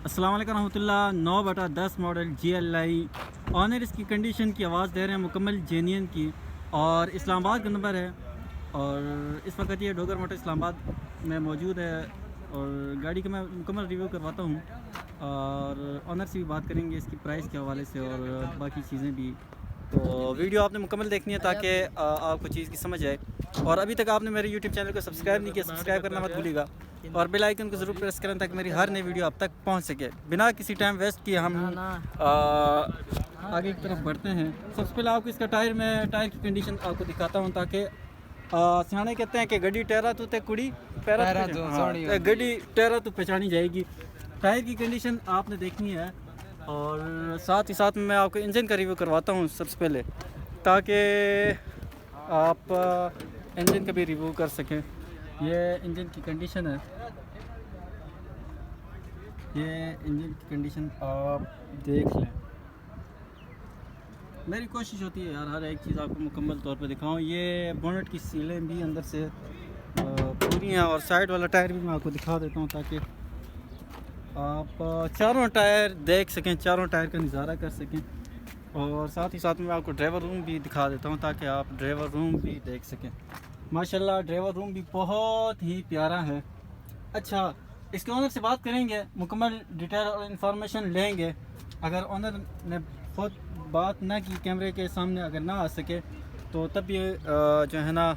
السلام علیکم رحمۃ اللہ. 9/10 ماڈل GLI آنر. اس کی کنڈیشن کی آواز دے رہے ہیں مکمل جینین کی, اور اسلام آباد کا نمبر ہے, اور اس وقت یہ ڈوگر موٹر اسلام آباد میں موجود ہے. اور گاڑی کا میں مکمل ریویو کرواتا ہوں, اور آنر سے بھی بات کریں گے اس کی پرائس کے حوالے سے اور باقی چیزیں بھی. تو ویڈیو آپ نے مکمل دیکھنی ہے تاکہ آپ کو چیز کی سمجھ آئے. اور ابھی تک آپ نے میرے یوٹیوب چینل کو سبسکرائب نہیں کیا, سبسکرائب کرنا مت بھولیے گا, اور بیل آئیکن کو ضرور پریس کریں تاکہ میری ہر نئی ویڈیو آپ تک پہنچ سکے. بنا کسی ٹائم ویسٹ کیے ہم آگے کی طرف بڑھتے ہیں. سب سے پہلے آپ کو اس کا ٹائر کی کنڈیشن آپ کو دکھاتا ہوں, تاکہ سیانے کہتے ہیں کہ گڈی ٹیرا تو تے کڑی پیرا گڈی ٹیرا تو پہچانی جائے گی. ٹائر کی کنڈیشن آپ نے دیکھنی ہے, اور ساتھ ہی ساتھ میں آپ کو انجن کا ریویو کرواتا ہوں سب سے پہلے, تاکہ آپ انجن کا بھی ریویو کر سکیں. یہ انجن کی کنڈیشن ہے, یہ انجن کی کنڈیشن آپ دیکھ لیں. میری کوشش ہوتی ہے یار ہر ایک چیز آپ کو مکمل طور پہ دکھاؤں. یہ بونٹ کی سیلیں بھی اندر سے پوری ہیں, اور سائڈ والا ٹائر بھی میں آپ کو دکھا دیتا ہوں تاکہ آپ چاروں ٹائر دیکھ سکیں, چاروں ٹائر کا نظارہ کر سکیں. اور ساتھ ہی ساتھ میں آپ کو ڈرائیور روم بھی دکھا دیتا ہوں تاکہ آپ ڈرائیور روم بھی دیکھ سکیں. ماشاءاللہ ڈرائیور روم بھی بہت ہی پیارا ہے. اچھا, اس کے آنر سے بات کریں گے, مکمل ڈیٹیل اور انفارمیشن لیں گے. اگر آنر نے خود بات نہ کی, کیمرے کے سامنے اگر نہ آ سکے, تو تب یہ جو ہے نا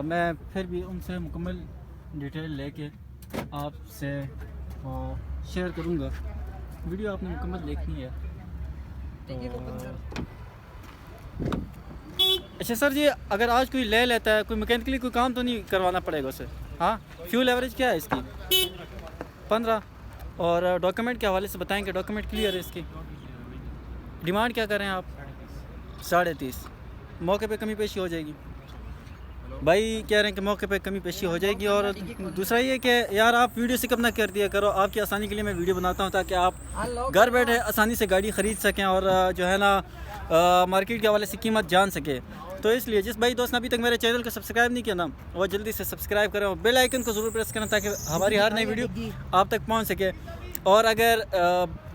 میں پھر بھی ان سے مکمل ڈیٹیل لے کے آپ سے شیئر کروں گا. ویڈیو آپ نے مکمل دیکھنی ہے. اچھا سر جی, اگر آج کوئی لے لیتا ہے, کوئی میکینکلی کوئی کام تو نہیں کروانا پڑے گا اسے؟ ہاں, فیول ایوریج کیا ہے اس کی؟ 15. اور ڈاکیومنٹ کے حوالے سے بتائیں کہ ڈاکیومنٹ کلیئر ہے اس کی. ڈیمانڈ کیا کریں آپ؟ 30.5. موقع پہ کمی پیشی ہو جائے گی. بھائی کہہ رہے ہیں کہ موقع پہ کمی پیشی ہو جائے گی. اور دوسرا یہ کہ یار آپ ویڈیو سکپ نہ کر دیا کرو, آپ کی آسانی کے لیے میں ویڈیو بناتا ہوں تاکہ آپ گھر بیٹھے آسانی سے گاڑی خرید سکیں, اور جو ہے نا مارکیٹ کے حوالے سے قیمت جان سکے. تو اس لیے جس بھائی دوست نے ابھی تک میرے چینل کو سبسکرائب نہیں کیا نا, وہ جلدی سے سبسکرائب کریں اور بیل آئیکن کو ضرور پریس کریں تاکہ ہماری ہر نئی ویڈیو آپ تک پہنچ سکے. اور اگر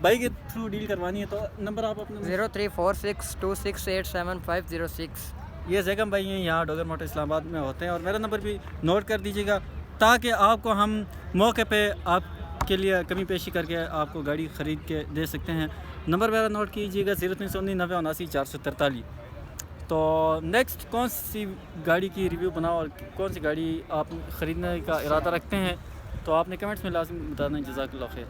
بھائی کے تھرو ڈیل کروانی ہے تو نمبر آپ اپنا 034626877506. یہ زیگم بھائی ہیں, یہاں ڈوگر موٹر اسلام آباد میں ہوتے ہیں, اور میرا نمبر بھی نوٹ کر دیجیے گا تاکہ آپ کو ہم موقع پہ آپ کے لیے کمی پیشی کر کے آپ کو گاڑی خرید کے دے سکتے ہیں. نمبر میرا نوٹ کیجیے گا 0319907943. تو نیکسٹ کون سی گاڑی کی ریویو بناؤ اور کون سی گاڑی آپ خریدنے کا ارادہ رکھتے ہیں, تو آپ نے کمنٹس میں لازم بتانا. جزاک اللہ خیر.